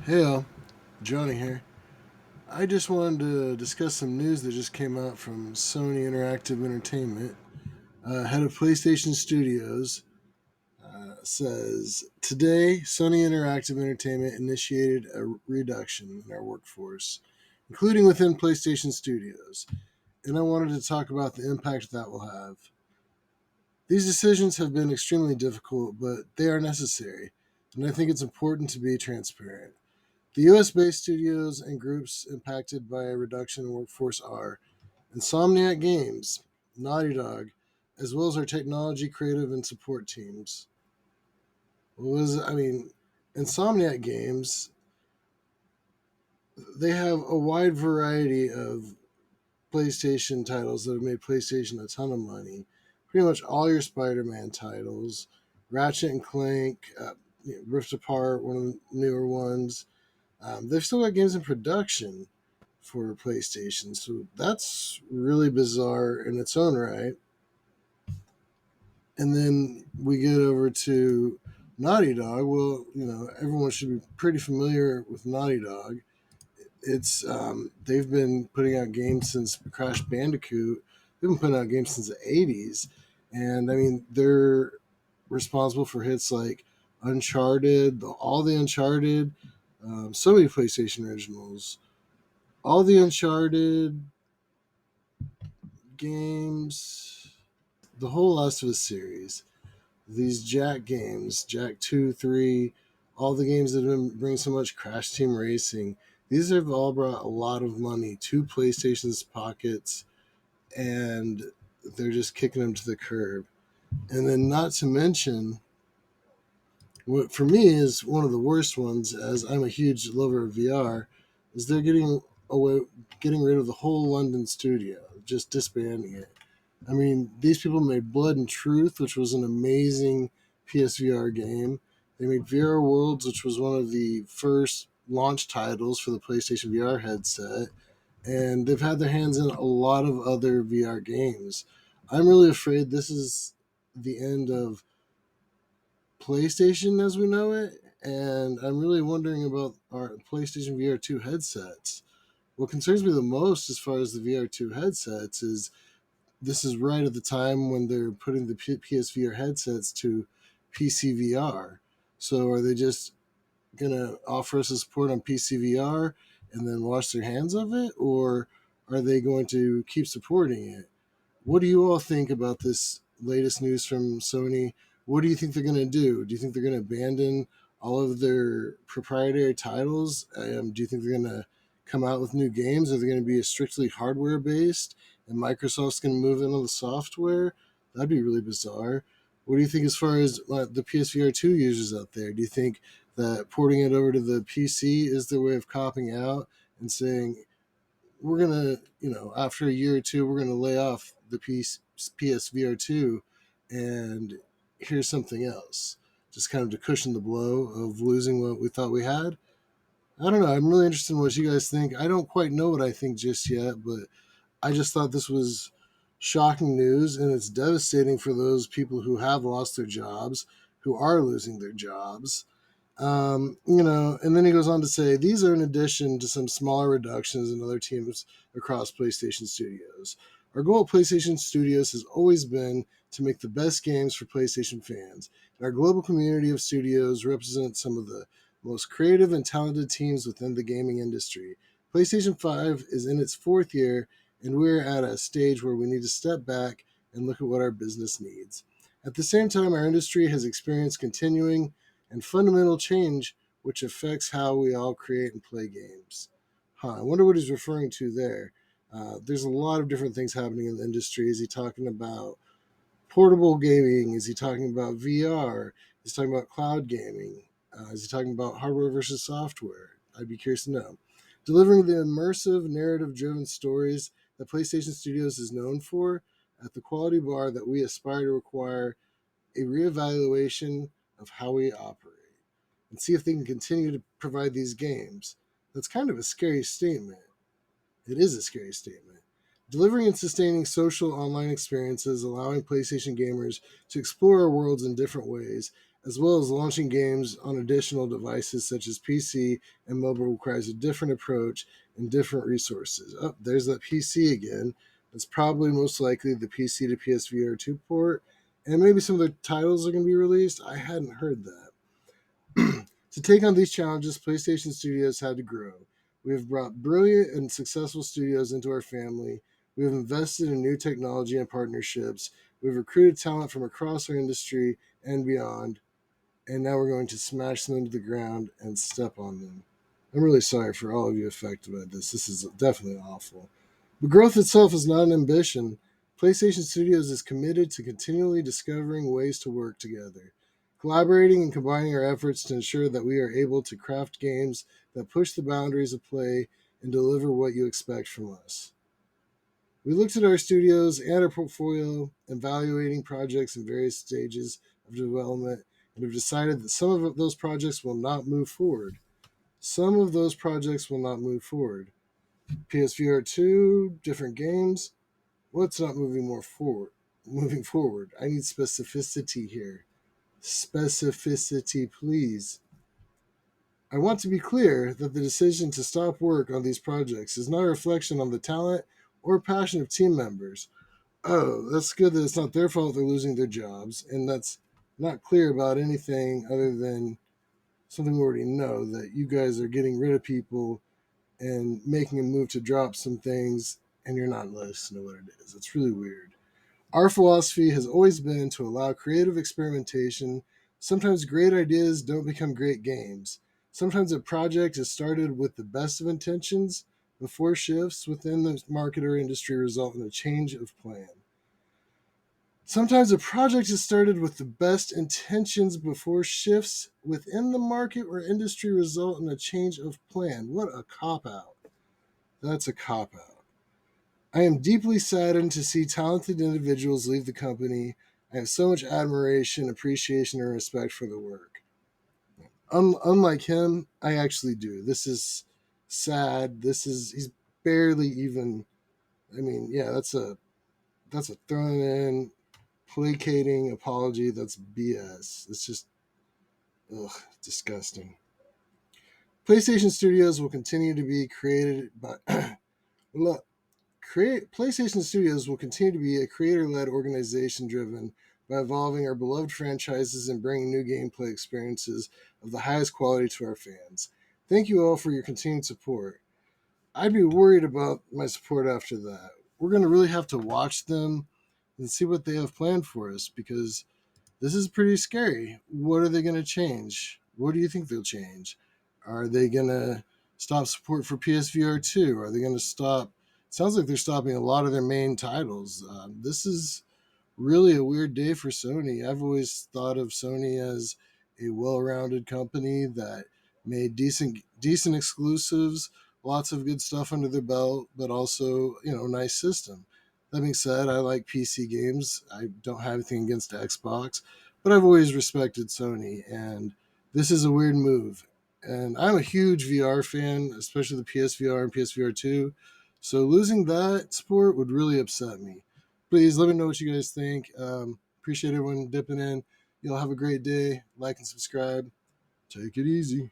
Hey all, Johnny here. I just wanted to discuss some news that just came out from Sony Interactive Entertainment. Head of PlayStation Studios says today Sony Interactive Entertainment initiated a reduction in our workforce, including within PlayStation Studios, and I wanted to talk about the impact that will have. These decisions have been extremely difficult, but they are necessary, and I think it's important to be transparent. The US based studios and groups impacted by a reduction in workforce are Insomniac Games, Naughty Dog, as well as our technology, creative, and support teams. Insomniac Games, they have a wide variety of PlayStation titles that have made PlayStation a ton of money. Pretty much all your Spider Man titles, Ratchet and Clank, Rift Apart, one of the newer ones. They've still got games in production for PlayStation. So that's really bizarre in its own right. And then we get over to Naughty Dog. Well, everyone should be pretty familiar with Naughty Dog. It's they've been putting out games since Crash Bandicoot. They've been putting out games since the '80s, and I mean they're responsible for hits like Uncharted, all the Uncharted, so many PlayStation originals, all the Uncharted games, the whole Last of Us series, these Jack games, Jack 2, 3, all the games that have been bringing so much Crash Team Racing, these have all brought a lot of money to PlayStation's pockets, and they're just kicking them to the curb. And then, not to mention, what for me is one of the worst ones, as I'm a huge lover of VR, is they're away, getting rid of the whole London studio, just disbanding it. I mean, these people made Blood and Truth, which was an amazing PSVR game. They made VR Worlds, which was one of the first launch titles for the PlayStation VR headset. And they've had their hands in a lot of other VR games. I'm really afraid this is the end of PlayStation as we know it. And I'm really wondering about our PlayStation VR2 headsets. What concerns me the most as far as the VR2 headsets is this is right at the time when they're putting the PSVR headsets to PCVR. So are they just going to offer us a support on PCVR and then wash their hands of it? Or are they going to keep supporting it? What do you all think about this latest news from Sony? What do you think they're going to do? Do you think they're going to abandon all of their proprietary titles? Do you think they're going to come out with new games? Are they going to be strictly hardware based and Microsoft's going to move in on the software? That'd be really bizarre. What do you think as far as the PSVR2 users out there? Do you think that porting it over to the PC is their way of copping out and saying, we're gonna, after a year or two, we're gonna lay off the PSVR2, and here's something else, just kind of to cushion the blow of losing what we thought we had. I don't know. I'm really interested in what you guys think. I don't quite know what I think just yet, but I just thought this was shocking news, and it's devastating for those people who have lost their jobs, who are losing their jobs. And then he goes on to say these are in addition to some smaller reductions in other teams across PlayStation Studios. Our goal at PlayStation Studios has always been to make the best games for PlayStation fans. And our global community of studios represents some of the most creative and talented teams within the gaming industry. PlayStation 5 is in its fourth year, and we're at a stage where we need to step back and look at what our business needs. At the same time, our industry has experienced continuing and fundamental change which affects how we all create and play games. I wonder what he's referring to there. There's a lot of different things happening in the industry. Is he talking about portable gaming? Is he talking about VR? Is he talking about cloud gaming? Is he talking about hardware versus software? I'd be curious to know. Delivering the immersive, narrative driven stories that PlayStation Studios is known for at the quality bar that we aspire to require a reevaluation of how we operate and see if they can continue to provide these games. That's kind of a scary statement. It is a scary statement. Delivering and sustaining social online experiences, allowing PlayStation gamers to explore our worlds in different ways, as well as launching games on additional devices such as PC and mobile requires a different approach and different resources. Oh, there's that PC again. That's probably most likely the PC to PSVR2 port, and maybe some of the titles are going to be released. I hadn't heard that. To take on these challenges, PlayStation Studios had to grow. We have brought brilliant and successful studios into our family. We have invested in new technology and partnerships. We've recruited talent from across our industry and beyond, and now we're going to smash them into the ground and step on them. I'm really sorry for all of you affected by this. This is definitely awful. But growth itself is not an ambition. PlayStation Studios is committed to continually discovering ways to work together, collaborating and combining our efforts to ensure that we are able to craft games that push the boundaries of play and deliver what you expect from us. We looked at our studios and our portfolio, evaluating projects in various stages of development, and have decided that some of those projects will not move forward. Some of those projects will not move forward. PSVR 2, different games. What's not moving more forward? Moving forward. I need specificity here. Specificity, please. I want to be clear that the decision to stop work on these projects is not a reflection on the talent or passion of team members. Oh, that's good that it's not their fault they're losing their jobs, and that's not clear about anything other than something we already know, that you guys are getting rid of people and making a move to drop some things, and you're not listening to what it is. It's really weird. Our philosophy has always been to allow creative experimentation. Sometimes great ideas don't become great games. Sometimes a project is started with the best of intentions before shifts within the market or industry result in a change of plan. Sometimes a project is started with the best intentions before shifts within the market or industry result in a change of plan. What a cop out. That's a cop out. I am deeply saddened to see talented individuals leave the company. I have so much admiration, appreciation, and respect for the work. Unlike him, I actually do. This is sad. He's barely even. I mean, yeah, that's a thrown in placating apology. That's BS. It's just, ugh, disgusting. PlayStation Studios will continue to be created by. Look, PlayStation Studios will continue to be a creator-led organization driven by evolving our beloved franchises and bringing new gameplay experiences of the highest quality to our fans. Thank you all for your continued support. I'd be worried about my support after that. We're going to really have to watch them and see what they have planned for us, because this is pretty scary. What are they going to change? What do you think they'll change? Are they going to stop support for PSVR 2? Are they going to stop? It sounds like they're stopping a lot of their main titles. This is really a weird day for Sony. I've always thought of Sony as a well-rounded company that made decent exclusives, lots of good stuff under their belt, but also, nice system. That being said, I like PC games. I don't have anything against Xbox, but I've always respected Sony, and this is a weird move. And I'm a huge VR fan, especially the PSVR and PSVR 2. So losing that sport would really upset me. Please let me know what you guys think. Appreciate everyone dipping in. Y'all have a great day. Like and subscribe. Take it easy.